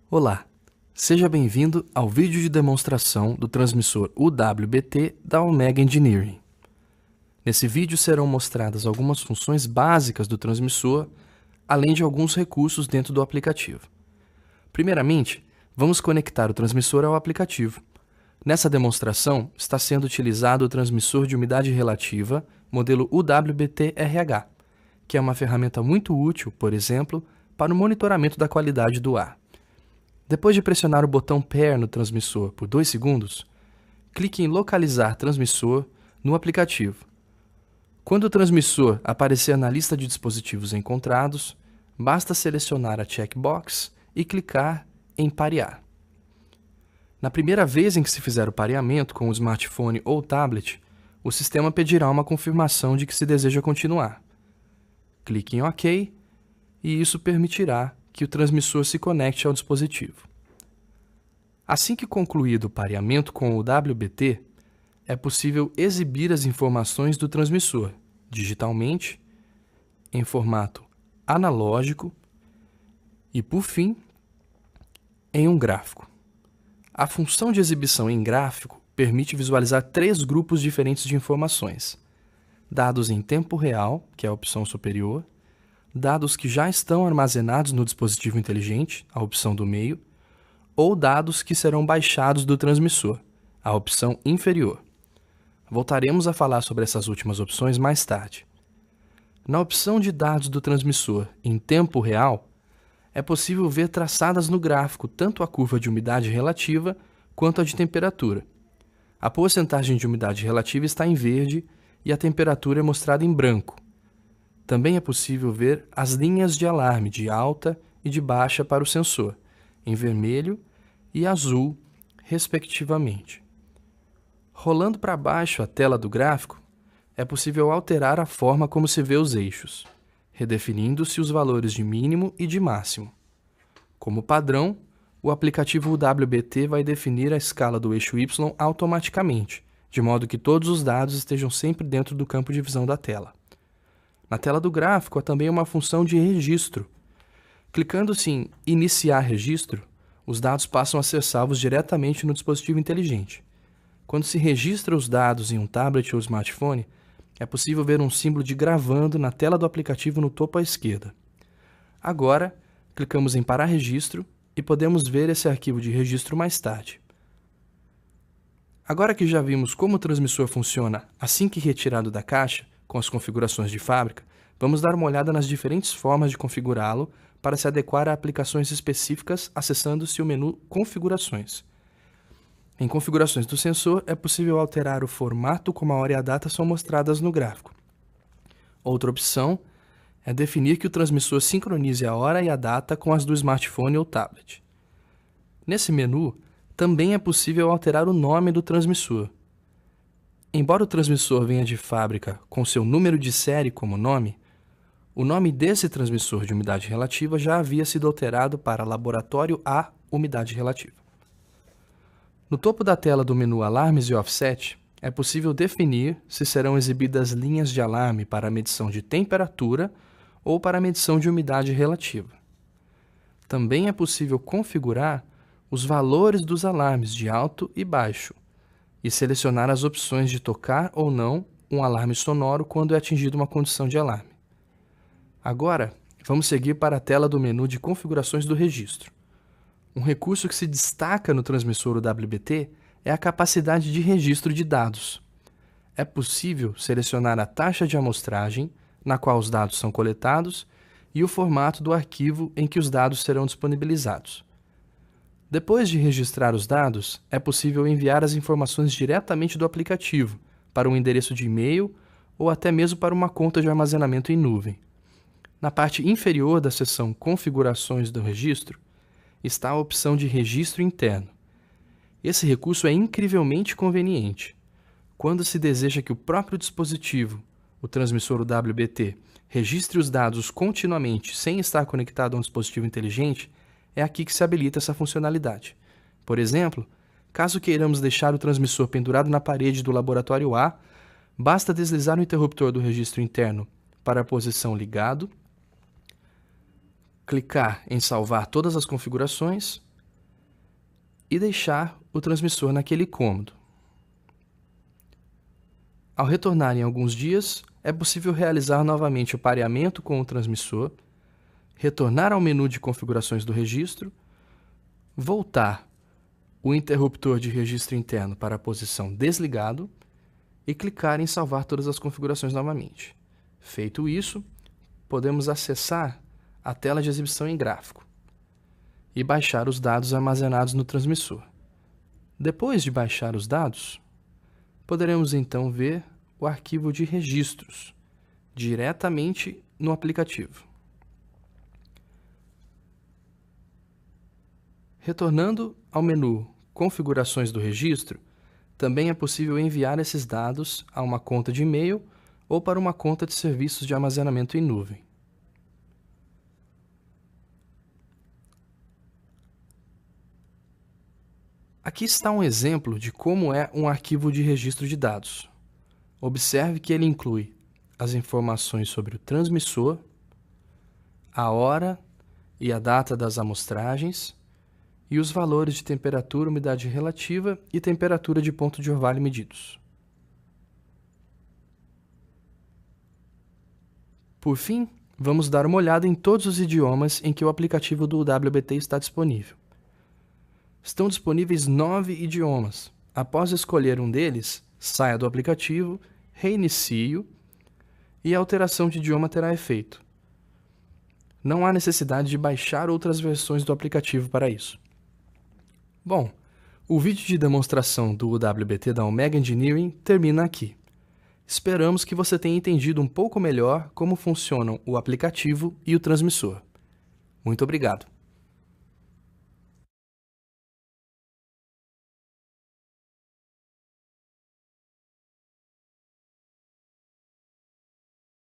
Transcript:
Olá, seja bem-vindo ao vídeo de demonstração do transmissor UWB-T da Omega Engineering. Nesse vídeo serão mostradas algumas funções básicas do transmissor, além de alguns recursos dentro do aplicativo. Primeiramente, vamos conectar o transmissor ao aplicativo. Nessa demonstração, está sendo utilizado o transmissor de umidade relativa, modelo UWB-T-RH, que é uma ferramenta muito útil, por exemplo, para o monitoramento da qualidade do ar. Depois de pressionar o botão Pair no transmissor por 2 segundos, clique em Localizar transmissor no aplicativo. Quando o transmissor aparecer na lista de dispositivos encontrados, basta selecionar a checkbox e clicar em Parear. Na primeira vez em que se fizer o pareamento com o smartphone ou tablet, o sistema pedirá uma confirmação de que se deseja continuar. Clique em OK e isso permitirá que o transmissor se conecte ao dispositivo. Assim que concluído o pareamento com o UWB-T, é possível exibir as informações do transmissor digitalmente, em formato analógico e, por fim, em um gráfico. A função de exibição em gráfico permite visualizar 3 grupos diferentes de informações: dados em tempo real, que é a opção superior, dados que já estão armazenados no dispositivo inteligente, a opção do meio, ou dados que serão baixados do transmissor, a opção inferior. Voltaremos a falar sobre essas últimas opções mais tarde. Na opção de dados do transmissor em tempo real, é possível ver traçadas no gráfico tanto a curva de umidade relativa quanto a de temperatura. A porcentagem de umidade relativa está em verde e a temperatura é mostrada em branco. Também é possível ver as linhas de alarme de alta e de baixa para o sensor, em vermelho e azul, respectivamente. Rolando para baixo a tela do gráfico, é possível alterar a forma como se vê os eixos, redefinindo-se os valores de mínimo e de máximo. Como padrão, o aplicativo UWB-T vai definir a escala do eixo Y automaticamente, de modo que todos os dados estejam sempre dentro do campo de visão da tela. Na tela do gráfico há também uma função de registro. Clicando-se em Iniciar registro, os dados passam a ser salvos diretamente no dispositivo inteligente. Quando se registra os dados em um tablet ou smartphone, é possível ver um símbolo de gravando na tela do aplicativo no topo à esquerda. Agora, clicamos em Parar registro e podemos ver esse arquivo de registro mais tarde. Agora que já vimos como o transmissor funciona assim que retirado da caixa, com as configurações de fábrica, vamos dar uma olhada nas diferentes formas de configurá-lo para se adequar a aplicações específicas acessando-se o menu Configurações. Em Configurações do sensor, é possível alterar o formato como a hora e a data são mostradas no gráfico. Outra opção é definir que o transmissor sincronize a hora e a data com as do smartphone ou tablet. Nesse menu, também é possível alterar o nome do transmissor. Embora o transmissor venha de fábrica com seu número de série como nome, o nome desse transmissor de umidade relativa já havia sido alterado para Laboratório A Umidade Relativa. No topo da tela do menu Alarmes e Offset, é possível definir se serão exibidas linhas de alarme para a medição de temperatura ou para a medição de umidade relativa. Também é possível configurar os valores dos alarmes de alto e baixo, e selecionar as opções de tocar ou não um alarme sonoro quando é atingida uma condição de alarme. Agora, vamos seguir para a tela do menu de configurações do registro. Um recurso que se destaca no transmissor UWB-T é a capacidade de registro de dados. É possível selecionar a taxa de amostragem, na qual os dados são coletados, e o formato do arquivo em que os dados serão disponibilizados. Depois de registrar os dados, é possível enviar as informações diretamente do aplicativo para um endereço de e-mail ou até mesmo para uma conta de armazenamento em nuvem. Na parte inferior da seção Configurações do registro está a opção de Registro interno. Esse recurso é incrivelmente conveniente. Quando se deseja que o próprio dispositivo, o transmissor UWB-T, registre os dados continuamente sem estar conectado a um dispositivo inteligente, é aqui que se habilita essa funcionalidade. Por exemplo, caso queiramos deixar o transmissor pendurado na parede do laboratório A, basta deslizar o interruptor do registro interno para a posição ligado, clicar em salvar todas as configurações e deixar o transmissor naquele cômodo. Ao retornar em alguns dias, é possível realizar novamente o pareamento com o transmissor, retornar ao menu de configurações do registro, voltar o interruptor de registro interno para a posição desligado e clicar em salvar todas as configurações novamente. Feito isso, podemos acessar a tela de exibição em gráfico e baixar os dados armazenados no transmissor. Depois de baixar os dados, poderemos então ver o arquivo de registros diretamente no aplicativo. Retornando ao menu Configurações do registro, também é possível enviar esses dados a uma conta de e-mail ou para uma conta de serviços de armazenamento em nuvem. Aqui está um exemplo de como é um arquivo de registro de dados. Observe que ele inclui as informações sobre o transmissor, a hora e a data das amostragens e os valores de temperatura, umidade relativa e temperatura de ponto de orvalho medidos. Por fim, vamos dar uma olhada em todos os idiomas em que o aplicativo do WBT está disponível. Estão disponíveis 9 idiomas. Após escolher um deles, saia do aplicativo, reinicie-o e a alteração de idioma terá efeito. Não há necessidade de baixar outras versões do aplicativo para isso. Bom, o vídeo de demonstração do WBT da Omega Engineering termina aqui. Esperamos que você tenha entendido um pouco melhor como funcionam o aplicativo e o transmissor. Muito obrigado!